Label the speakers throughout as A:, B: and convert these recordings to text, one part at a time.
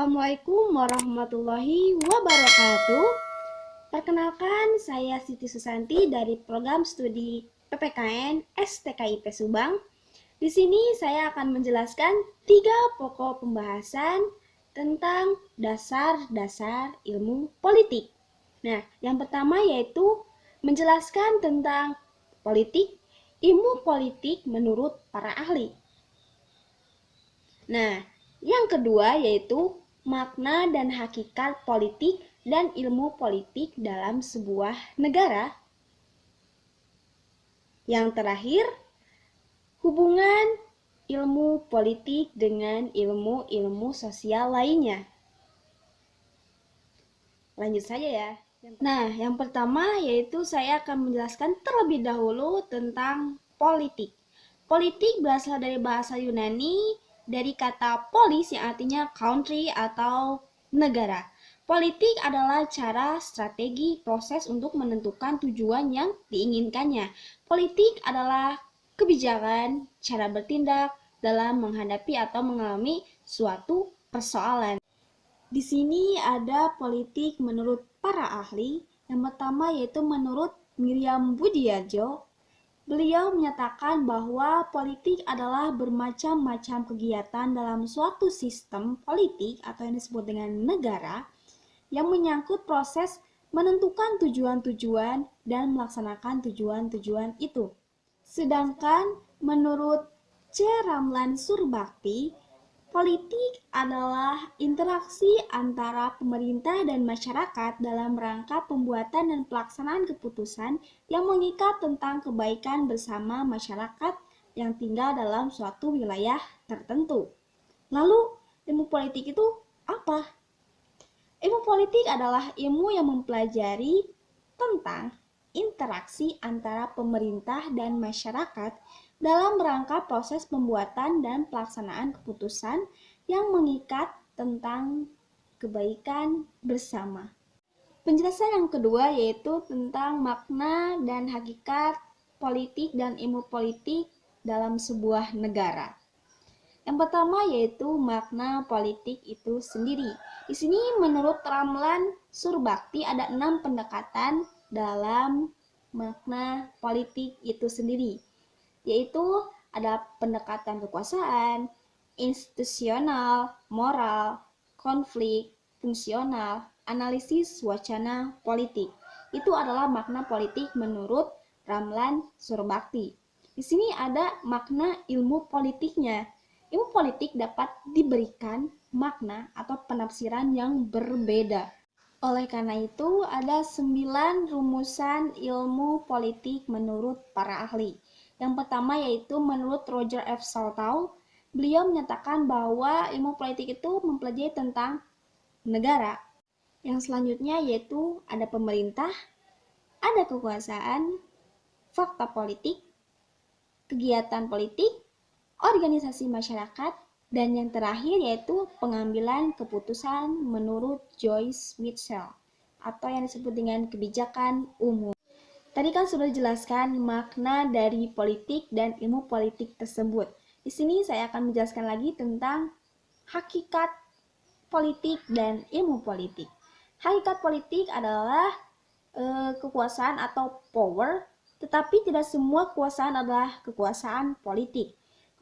A: Assalamualaikum warahmatullahi wabarakatuh. Perkenalkan, saya Siti Susanti dari program studi PPKN STKIP Subang. Di sini saya akan menjelaskan 3 pokok pembahasan tentang dasar-dasar ilmu politik. Nah, yang pertama yaitu menjelaskan tentang politik, ilmu politik menurut para ahli. Nah, yang kedua yaitu makna dan hakikat politik dan ilmu politik dalam sebuah negara. Yang terakhir, hubungan ilmu politik dengan ilmu-ilmu sosial lainnya. Lanjut saja ya. Nah, yang pertama yaitu saya akan menjelaskan terlebih dahulu tentang politik. Politik berasal dari bahasa Yunani, dari kata polis yang artinya country atau negara. Politik adalah cara, strategi, proses untuk menentukan tujuan yang diinginkannya. Politik adalah kebijakan, cara bertindak dalam menghadapi atau mengalami suatu persoalan. Di sini ada politik menurut para ahli. Yang pertama yaitu menurut Miriam Budiarjo. Beliau menyatakan bahwa politik adalah bermacam-macam kegiatan dalam suatu sistem politik atau yang disebut dengan negara yang menyangkut proses menentukan tujuan-tujuan dan melaksanakan tujuan-tujuan itu. Sedangkan menurut C. Ramlan Surbakti, politik adalah interaksi antara pemerintah dan masyarakat dalam rangka pembuatan dan pelaksanaan keputusan yang mengikat tentang kebaikan bersama masyarakat yang tinggal dalam suatu wilayah tertentu. Lalu, ilmu politik itu apa? Ilmu politik adalah ilmu yang mempelajari tentang interaksi antara pemerintah dan masyarakat dalam rangka proses pembuatan dan pelaksanaan keputusan yang mengikat tentang kebaikan bersama. Penjelasan yang kedua yaitu tentang makna dan hakikat politik dan ilmu politik dalam sebuah negara. Yang pertama yaitu makna politik itu sendiri. Di sini menurut Ramlan Surbakti ada 6 pendekatan dalam makna politik itu sendiri, yaitu ada pendekatan kekuasaan, institusional, moral, konflik, fungsional, analisis wacana politik. Itu adalah makna politik menurut Ramlan Surbakti. Di sini ada makna ilmu politiknya. Ilmu politik dapat diberikan makna atau penafsiran yang berbeda. Oleh karena itu, ada 9 rumusan ilmu politik menurut para ahli. Yang pertama yaitu menurut Roger F. Saltau, beliau menyatakan bahwa ilmu politik itu mempelajari tentang negara. Yang selanjutnya yaitu ada pemerintah, ada kekuasaan, fakta politik, kegiatan politik, organisasi masyarakat, dan yang terakhir yaitu pengambilan keputusan menurut Joyce Mitchell atau yang disebut dengan kebijakan umum. Tadi kan sudah dijelaskan makna dari politik dan ilmu politik tersebut. Di sini saya akan menjelaskan lagi tentang hakikat politik dan ilmu politik. Hakikat politik adalah kekuasaan atau power, tetapi tidak semua kekuasaan adalah kekuasaan politik.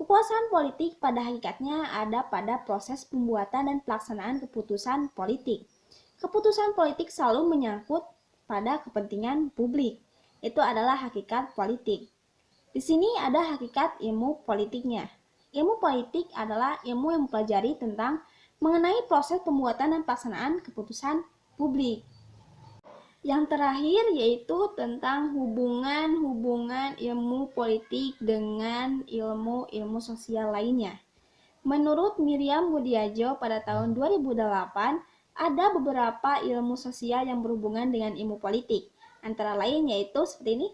A: Kekuasaan politik pada hakikatnya ada pada proses pembuatan dan pelaksanaan keputusan politik. Keputusan politik selalu menyangkut pada kepentingan publik. Itu adalah hakikat politik. Di sini ada hakikat ilmu politiknya. Ilmu politik adalah ilmu yang mempelajari tentang mengenai proses pembuatan dan pelaksanaan keputusan publik. Yang terakhir yaitu tentang hubungan ilmu politik dengan ilmu-ilmu sosial lainnya. Menurut Miriam Budiarjo pada tahun 2008, ada beberapa ilmu sosial yang berhubungan dengan ilmu politik. Antara lain yaitu seperti ini.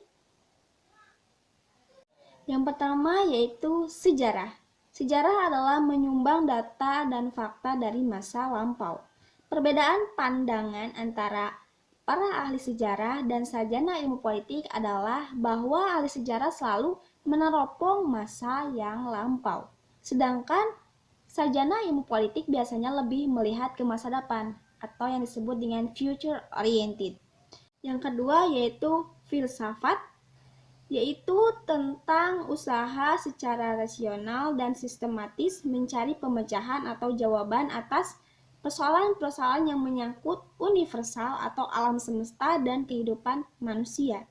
A: Yang pertama yaitu sejarah. Sejarah adalah menyumbang data dan fakta dari masa lampau. Perbedaan pandangan antara para ahli sejarah dan sarjana ilmu politik adalah bahwa ahli sejarah selalu meneropong masa yang lampau. Sedangkan Sarjana ilmu politik biasanya lebih melihat ke masa depan atau yang disebut dengan future oriented. Yang kedua yaitu filsafat, yaitu tentang usaha secara rasional dan sistematis mencari pemecahan atau jawaban atas persoalan-persoalan yang menyangkut universal atau alam semesta dan kehidupan manusia.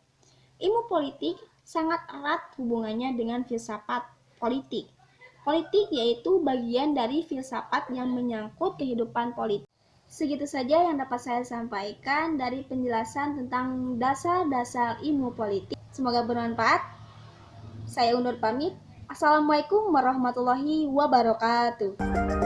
A: Ilmu politik sangat erat hubungannya dengan filsafat politik. Politik yaitu bagian dari filsafat yang menyangkut kehidupan politik. Segitu saja yang dapat saya sampaikan dari penjelasan tentang dasar-dasar ilmu politik. Semoga bermanfaat. Saya undur pamit. Assalamualaikum warahmatullahi wabarakatuh.